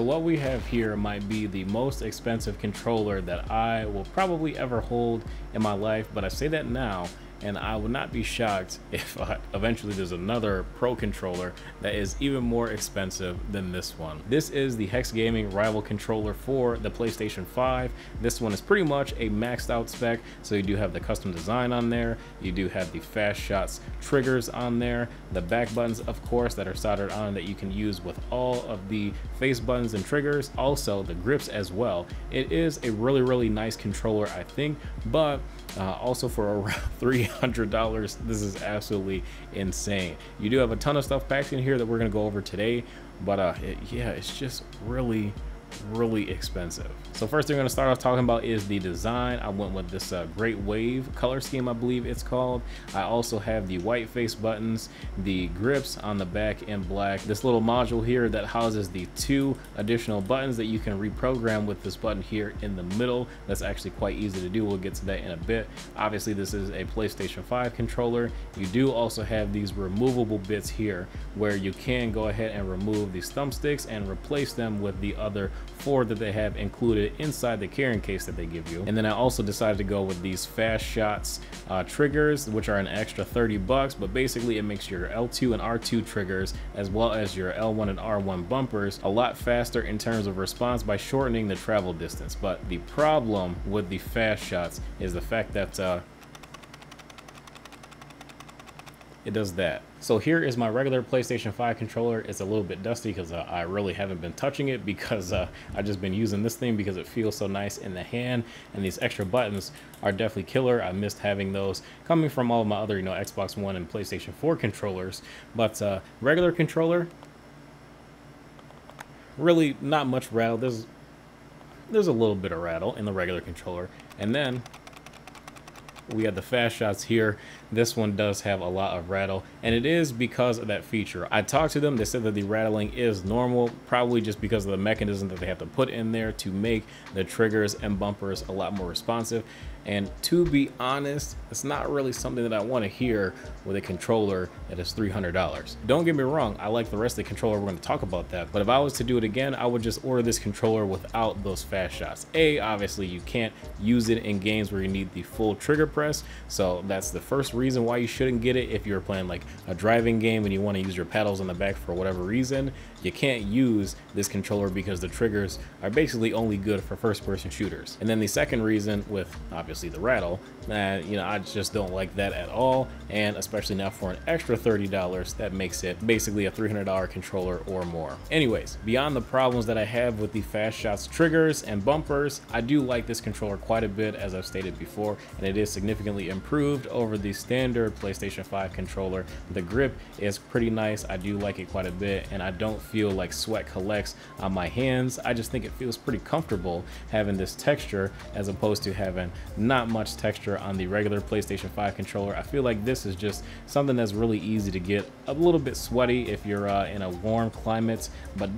So what we have here might be the most expensive controller that I will probably ever hold in my life, but I say that now, and I would not be shocked if eventually there's another Pro controller that is even more expensive than this one. This is the Hex Gaming Rival controller for the PlayStation 5. This one is pretty much a maxed out spec, so you do have the custom design on there, you do have the fast shots triggers on there, the back buttons of course that are soldered on that you can use with all of the face buttons and triggers, also the grips as well. It is a really nice controller, I think, but also for around $300, this is absolutely insane. You do have a ton of stuff packed in here that we're going to go over today, but yeah, it's just really expensive. So first thing we're going to start off talking about is the design. I went with this Great Wave color scheme, I believe it's called. I also have the white face buttons, the grips on the back in black, this little module here that houses the 2 additional buttons that you can reprogram with this button here in the middle. That's actually quite easy to do. We'll get to that in a bit. Obviously this is a PlayStation 5 controller. You do also have these removable bits here where you can go ahead and remove these thumbsticks and replace them with the other 4 that they have included inside the carrying case that they give you. And then I also decided to go with these fast shots triggers, which are an extra $30, but basically it makes your L2 and R2 triggers as well as your L1 and R1 bumpers a lot faster in terms of response by shortening the travel distance. But the problem with the fast shots is the fact that it does that. So here is my regular PlayStation 5 controller. It's a little bit dusty because I really haven't been touching it because I've just been using this thing because it feels so nice in the hand, and these extra buttons are definitely killer. I missed having those coming from all of my other, you know, Xbox One and PlayStation 4 controllers. But regular controller, really not much rattle. There's a little bit of rattle in the regular controller, and then we have the fast shots here. This one does have a lot of rattle, and it is because of that feature. I talked to them, they said that the rattling is normal, probably just because of the mechanism that they have to put in there to make the triggers and bumpers a lot more responsive. And to be honest, it's not really something that I want to hear with a controller that is $300. Don't get me wrong, I like the rest of the controller, we're going to talk about that, but if I was to do it again, I would just order this controller without those fast shots. Obviously you can't use it in games where you need the full trigger press, so that's the first reason why you shouldn't get it. If you're playing like a driving game and you want to use your paddles on the back for whatever reason, you can't use this controller because the triggers are basically only good for first-person shooters. And then the second reason, with obviously the rattle, you know, I just don't like that at all, and especially now for an extra $30, that makes it basically a $300 controller or more. Anyways, beyond the problems that I have with the fast shots triggers and bumpers, I do like this controller quite a bit, as I've stated before, and it is significantly improved over the standard PlayStation 5 controller. The grip is pretty nice. I do like it quite a bit, and I don't feel like sweat collects on my hands. I just think it feels pretty comfortable having this texture as opposed to having not much texture on the regular PlayStation 5 controller. I feel like this is just something that's really easy to get a little bit sweaty if you're in a warm climate, but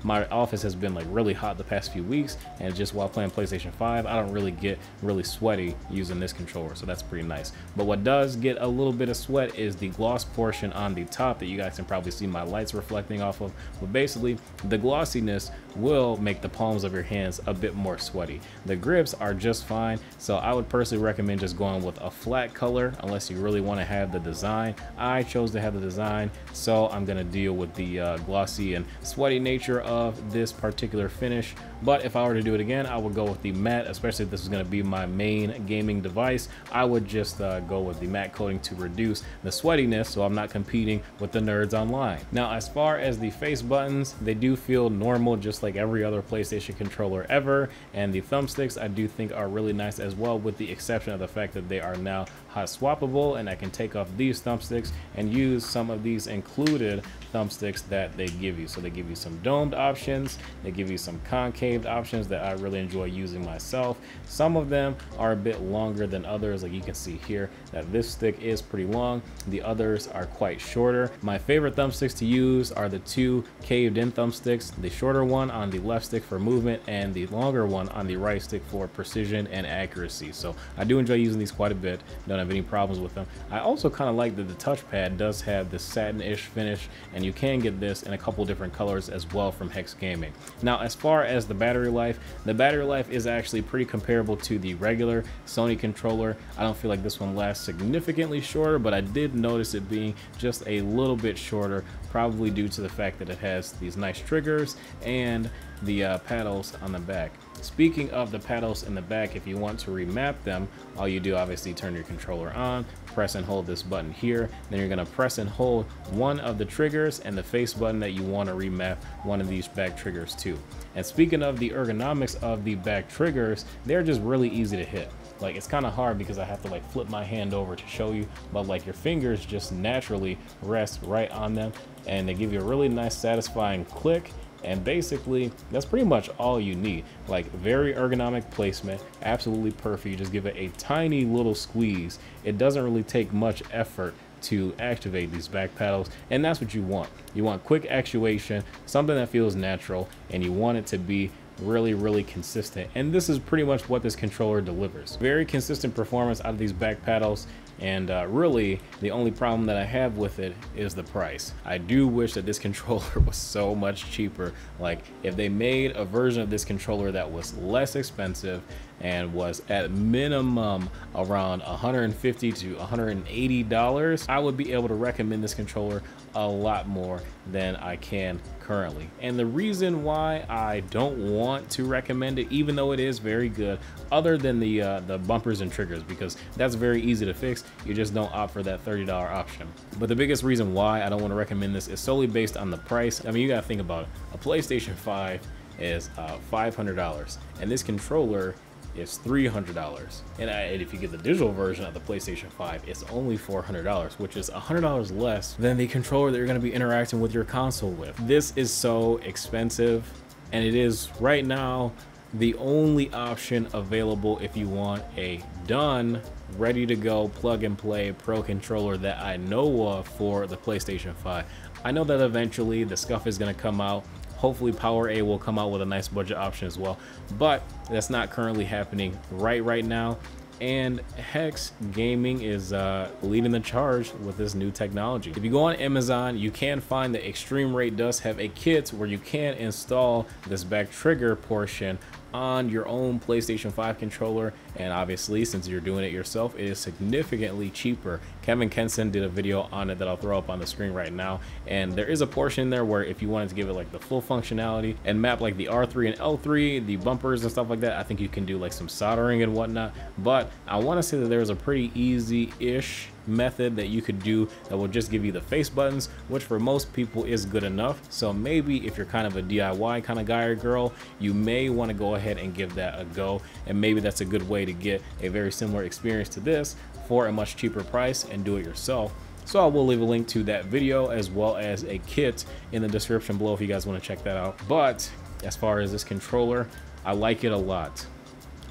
my office has been like really hot the past few weeks, and just while playing PlayStation 5, I don't really get really sweaty using this controller, so that's pretty nice. But what does get a little bit of sweat is the gloss portion on the top that you guys can probably see my lights reflecting off of. But basically the glossiness will make the palms of your hands a bit more sweaty. The grips are just fine, so I would personally recommend just going with a flat color unless you really want to have the design. I chose to have the design, so I'm going to deal with the glossy and sweaty nature of this particular finish. But if I were to do it again, I would go with the matte, especially if this is going to be my main gaming device. I would just go with the matte coating to reduce the sweatiness, so I'm not competing with the nerds online. Now, as far as the face buttons, they do feel normal, just like every other PlayStation controller ever, and the thumbsticks I do think are really nice as well, with the exception of the fact that they are now hot swappable, and I can take off these thumbsticks and use some of these included thumbsticks that they give you. So they give you some domed options, they give you some concave caved options that I really enjoy using myself. Some of them are a bit longer than others, like you can see here that this stick is pretty long. The others are quite shorter. My favorite thumbsticks to use are the two caved in thumbsticks, the shorter one on the left stick for movement and the longer one on the right stick for precision and accuracy. So I do enjoy using these quite a bit, don't have any problems with them. I also kind of like that the touchpad does have this satin-ish finish, and you can get this in a couple different colors as well from Hex Gaming. Now, as far as the battery life is actually pretty comparable to the regular Sony controller. I don't feel like this one lasts significantly shorter, but I did notice it being just a little bit shorter, probably due to the fact that it has these nice triggers and the paddles on the back. Speaking of the paddles in the back, if you want to remap them, all you do, obviously turn your controller on, press and hold this button here, then you're going to press and hold one of the triggers and the face button that you want to remap one of these back triggers to. And speaking of the ergonomics of the back triggers, they're just really easy to hit. Like, it's kind of hard because I have to like flip my hand over to show you, but like your fingers just naturally rest right on them, and they give you a really nice satisfying click. And basically that's pretty much all you need. Like, very ergonomic placement, absolutely perfect. You just give it a tiny little squeeze. It doesn't really take much effort to activate these back paddles, and that's what you want. You want quick actuation, something that feels natural, and you want it to be really consistent, and this is pretty much what this controller delivers. Very consistent performance out of these back paddles, and really the only problem that I have with it is the price. I do wish that this controller was so much cheaper. Like, if they made a version of this controller that was less expensive and was at minimum around $150 to $180, I would be able to recommend this controller a lot more than I can currently. And the reason why I don't want to recommend it, even though it is very good, other than the bumpers and triggers, because that's very easy to fix, you just don't opt for that $30 option. But the biggest reason why I don't want to recommend this is solely based on the price. I mean, you gotta think about it. A PlayStation 5 is $500, and this controller is $300, and if you get the digital version of the PlayStation 5, it's only $400, which is $100 less than the controller that you're going to be interacting with your console with. This is so expensive, and it is right now the only option available if you want a done, ready to go, plug and play pro controller that I know of for the PlayStation 5. I know that eventually the SCUF is going to come out. Hopefully PowerA will come out with a nice budget option as well, but that's not currently happening right now. And Hex Gaming is leading the charge with this new technology. If you go on Amazon, you can find that Extreme Rate does have a kit where you can install this back trigger portion on your own PlayStation 5 controller, and obviously since you're doing it yourself, it is significantly cheaper. Kevin Kenson did a video on it that I'll throw up on the screen right now, and there is a portion there where if you wanted to give it like the full functionality and map like the R3 and L3, the bumpers and stuff like that, I think you can do like some soldering and whatnot. But I want to say that there's a pretty easy-ish method that you could do that will just give you the face buttons, which for most people is good enough. So maybe if you're kind of a DIY kind of guy or girl, you may want to go ahead and give that a go, and maybe that's a good way to get a very similar experience to this for a much cheaper price and do it yourself. So I will leave a link to that video as well as a kit in the description below if you guys want to check that out. But as far as this controller, I like it a lot.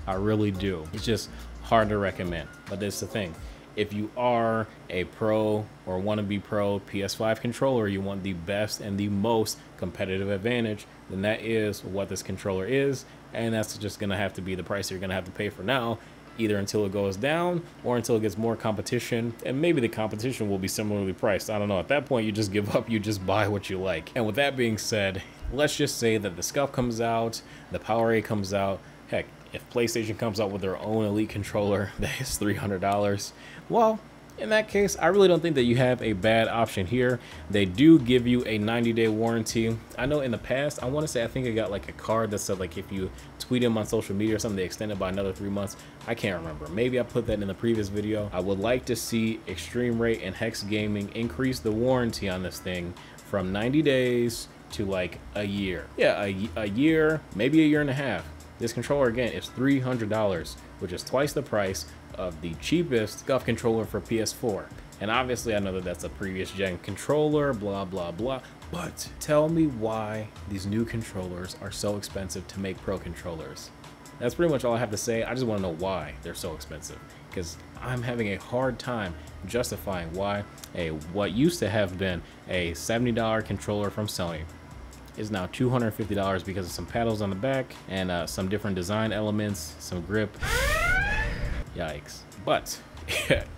I really do. It's just hard to recommend, but that's the thing. If you are a pro or want to be pro PS5 controller, you want the best and the most competitive advantage, then that is what this controller is, and that's just going to have to be the price you're going to have to pay for now, either until it goes down or until it gets more competition, and maybe the competition will be similarly priced. I don't know. At that point, you just give up, you just buy what you like. And with that being said, let's just say that the SCUF comes out, the PowerA comes out, heck, if PlayStation comes out with their own Elite controller that is $300, well, in that case, I really don't think that you have a bad option here. They do give you a 90-day warranty. I know in the past, I want to say, I think I got like a card that said like if you tweet them on social media or something, they extend it by another 3 months. I can't remember. Maybe I put that in the previous video. I would like to see Extreme Rate and Hex Gaming increase the warranty on this thing from 90 days to like a year. Yeah, a year, maybe a year and a half. This controller, again, is $300, which is twice the price of the cheapest SCUF controller for PS4. And obviously, I know that that's a previous gen controller, blah, blah, blah. But tell me why these new controllers are so expensive to make pro controllers. That's pretty much all I have to say. I just want to know why they're so expensive, because I'm having a hard time justifying why what used to have been a $70 controller from Sony is now $250 because of some paddles on the back and some different design elements, some grip. Yikes. But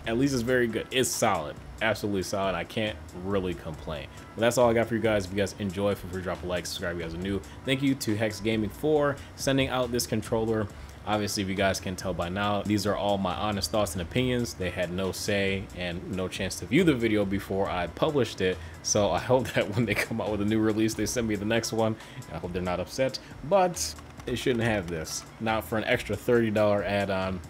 at least it's very good. It's solid. Absolutely solid. I can't really complain. But that's all I got for you guys. If you guys enjoy, feel free to drop a like, subscribe if you guys are new. Thank you to Hex Gaming for sending out this controller. Obviously, if you guys can tell by now, these are all my honest thoughts and opinions. They had no say and no chance to view the video before I published it. So I hope that when they come out with a new release, they send me the next one. I hope they're not upset, but they shouldn't have this. Not for an extra $30 add-on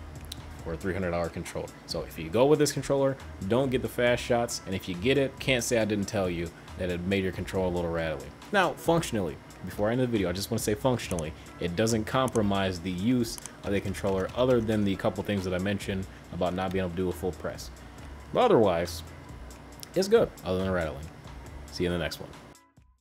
or a $300 controller. So if you go with this controller, don't get the fast shots. And if you get it, can't say I didn't tell you that it made your controller a little rattly. Now, functionally, before I end the video, I just want to say functionally, it doesn't compromise the use of the controller other than the couple things that I mentioned about not being able to do a full press. But otherwise, it's good, other than rattling. See you in the next one.